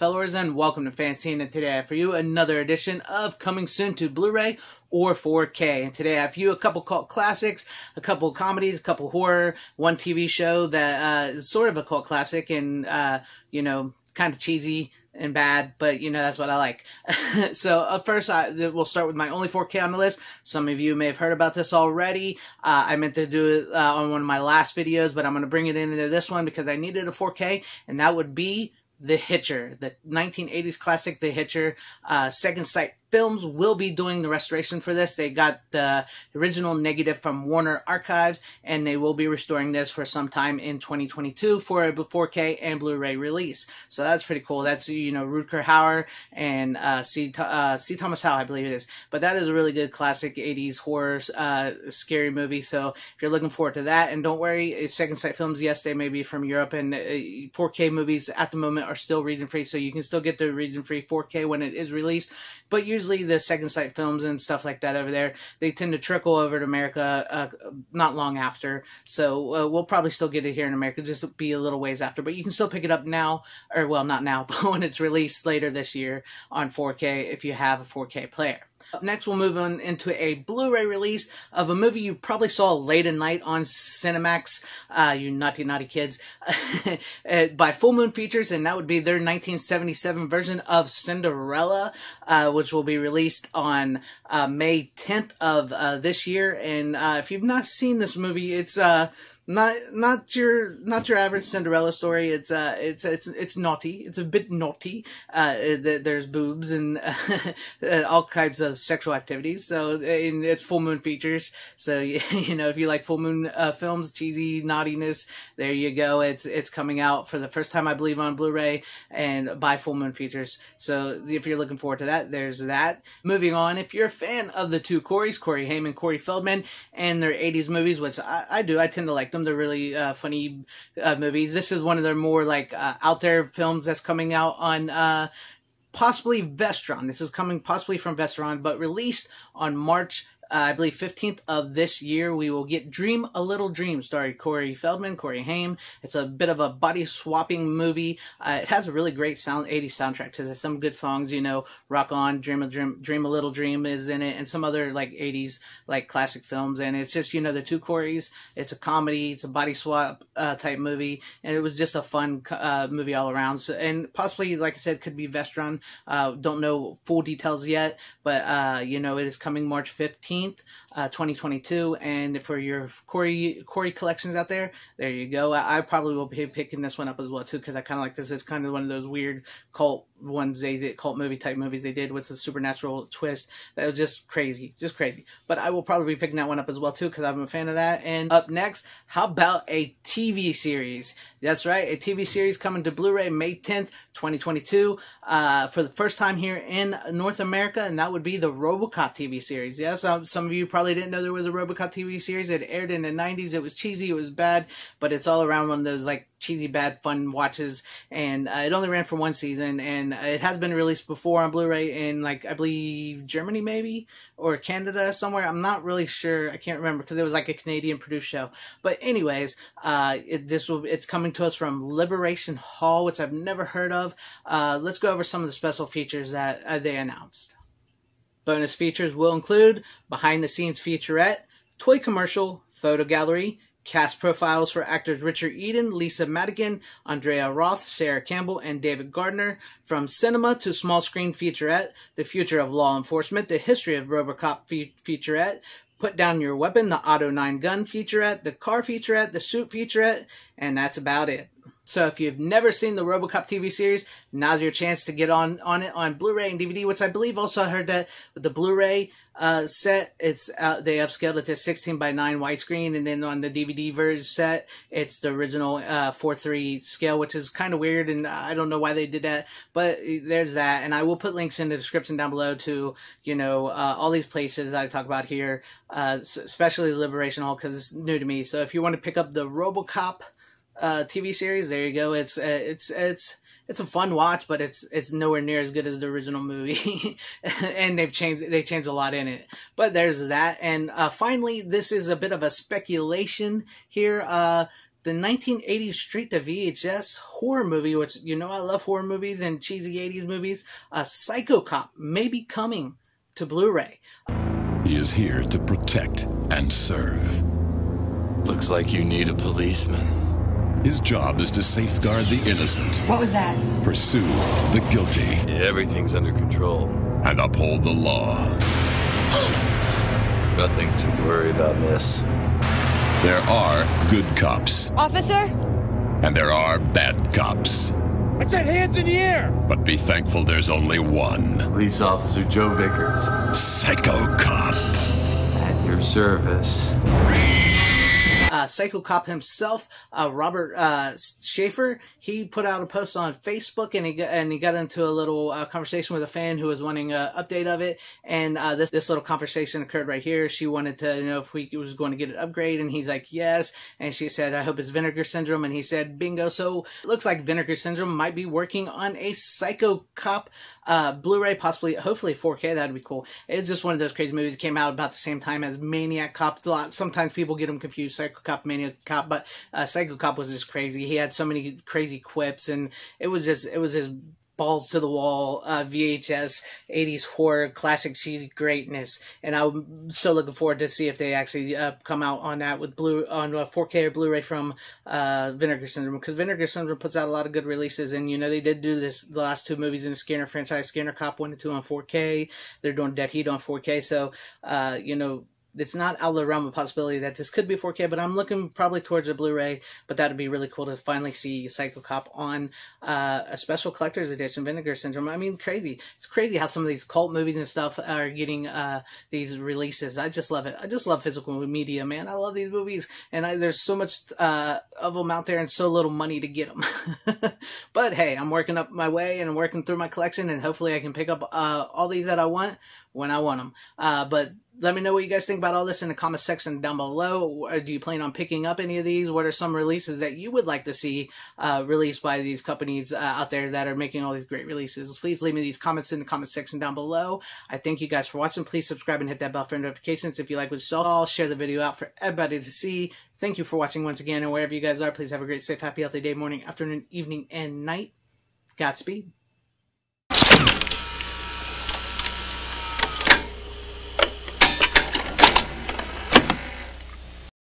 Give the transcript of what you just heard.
fellers, and welcome to FanZcene. And today I have for you another edition of coming soon to Blu-ray or 4K. And today I have for you a couple cult classics, a couple comedies, a couple horror, one TV show that is sort of a cult classic and, kind of cheesy and bad, but that's what I like. So first we'll start with my only 4K on the list. Some of you may have heard about this already. I meant to do it on one of my last videos, but I'm going to bring it into this one because I needed a 4K, and that would be The Hitcher, the 1980s classic The Hitcher. Second Sight Films will be doing the restoration for this. They got the original negative from Warner Archives, and they will be restoring this for some time in 2022 for a 4K and Blu-ray release. So that's pretty cool. That's, Rutger Hauer and C. Thomas Howell, I believe it is. But that is a really good classic 80s horror scary movie. So if you're looking forward to that, and don't worry, Second Sight Films, yes, they may be from Europe, and 4K movies at the moment are still region-free, so you can still get the region-free 4K when it is released. But usually the Second Sight Films and stuff like that over there, they tend to trickle over to America not long after. So we'll probably still get it here in America, just be a little ways after. But you can still pick it up now, or well, not now, but when it's released later this year on 4K if you have a 4K player. Next, we'll move on into a Blu-ray release of a movie you probably saw late at night on Cinemax, you naughty, naughty kids, by Full Moon Features, and that would be their 1977 version of Cinderella, which will be released on May 10th of this year. And if you've not seen this movie, it's not your average Cinderella story. It's naughty. It's a bit naughty. There's boobs and all kinds of sexual activities. So it's Full Moon Features. So if you like Full Moon films, cheesy naughtiness, there you go. It's coming out for the first time, I believe, on Blu-ray and by Full Moon Features. So if you're looking forward to that, there's that. Moving on, if you're a fan of the two Coreys, Corey Haim and Corey Feldman, and their 80s movies, which I do, I tend to like them. They're really funny movies. This is one of their more out there films that's coming out on possibly Vestron. This is coming possibly from Vestron, but released on March I believe 15th of this year. We will get Dream a Little Dream, starring Corey Feldman, Corey Haim. It's a bit of a body swapping movie. It has a really great 80s soundtrack to this. Some good songs, Rock On, Dream a Little Dream is in it, and some other 80s classic films. And it's just, the two Coreys. It's a comedy, it's a body swap type movie, and it was just a fun movie all around. So, and possibly, like I said, could be Vestron. Don't know full details yet, but it is coming March 15th. 2022, and for your Corey collections out there you go. I probably will be picking this one up as well too, because I kind of like this. It's kind of one of those weird cult ones they did, cult movie type movies they did with a supernatural twist that was just crazy. But I will probably be picking that one up as well too, because I'm a fan of that. And up next, how about a TV series? That's right, a TV series coming to Blu-ray May 10th, 2022, for the first time here in North America, and that would be the RoboCop TV series. Yes, some of you probably didn't know there was a RoboCop TV series. It aired in the 90s. It was cheesy, it was bad, but it's all around one of those cheesy, bad, fun watches, and it only ran for one season, and it has been released before on Blu-ray in, I believe, Germany maybe, or Canada, somewhere. I'm not really sure. I can't remember, because it was a Canadian produced show. But anyways, it's coming to us from Liberation Hall, which I've never heard of. Let's go over some of the special features that they announced. Bonus features will include behind-the-scenes featurette, toy commercial, photo gallery, cast profiles for actors Richard Eden, Lisa Madigan, Andrea Roth, Sarah Campbell, and David Gardner. From cinema to small screen featurette, the future of law enforcement, the history of RoboCop featurette, Put Down Your Weapon, the Auto 9 gun featurette, the car featurette, the suit featurette, and that's about it. So if you've never seen the RoboCop TV series, now's your chance to get on it on Blu-ray and DVD, which I believe also I heard that with the Blu-ray set, they upscaled it to 16:9 widescreen, and then on the DVD version set, it's the original 4:3 scale, which is kind of weird, and I don't know why they did that, but there's that. And I will put links in the description down below to, all these places I talk about here, especially Liberation Hall, because it's new to me. So if you want to pick up the RoboCop TV series, there you go. It's a fun watch, but it's nowhere near as good as the original movie, and they changed a lot in it. But there's that, and finally, this is a bit of a speculation here. the 1980s straight to VHS horror movie, which, you know, I love horror movies and cheesy 80s movies. Psycho Cop may be coming to Blu-ray. He is here to protect and serve. Looks like you need a policeman. His job is to safeguard the innocent. What was that? Pursue the guilty. Everything's under control. And uphold the law. Nothing to worry about, miss. There are good cops. Officer? And there are bad cops. I said hands in the air! But be thankful there's only one. Police Officer Joe Vickers. Psycho Cop. At your service. Psycho Cop himself, Robert Schaefer, he put out a post on Facebook, and he got into a little conversation with a fan who was wanting an update of it, and this little conversation occurred right here. She wanted to know if he was going to get an upgrade, and he's like, yes, and she said, I hope it's Vinegar Syndrome, and he said, bingo. So it looks like Vinegar Syndrome might be working on a Psycho Cop Blu-ray, possibly, hopefully 4K. That'd be cool. It's just one of those crazy movies that came out about the same time as Maniac Cop. Sometimes people get them confused, Psycho Cop, Maniac Cop, but Psycho Cop was just crazy. He had so many crazy quips, and it was his balls to the wall VHS 80s horror classic cheesy greatness, and I'm so looking forward to see if they actually come out on that with 4K or Blu-ray from Vinegar Syndrome, because Vinegar Syndrome puts out a lot of good releases, and you know they did do this the last two movies in the Scanner franchise, Scanner Cop 1 and 2 on 4K. They're doing Dead Heat on 4K, so you know, it's not out of the realm of possibility that this could be 4K, but I'm looking probably towards a Blu-ray. But that'd be really cool to finally see Psycho Cop on a special collector's edition, Vinegar Syndrome. I mean, crazy. It's crazy how some of these cult movies and stuff are getting these releases. I just love it. I just love physical media, man. I love these movies, and there's so much of them out there and so little money to get them. But hey, I'm working up my way and I'm working through my collection, and hopefully I can pick up all these that I want when I want them. But let me know what you guys think about all this in the comment section down below. Do you plan on picking up any of these? What are some releases that you would like to see released by these companies out there that are making all these great releases? Please leave me these comments in the comment section down below. I thank you guys for watching. Please subscribe and hit that bell for notifications. If you like what you saw, share the video out for everybody to see. Thank you for watching once again, and wherever you guys are, please have a great, safe, happy, healthy day, morning, afternoon, evening, and night. Godspeed.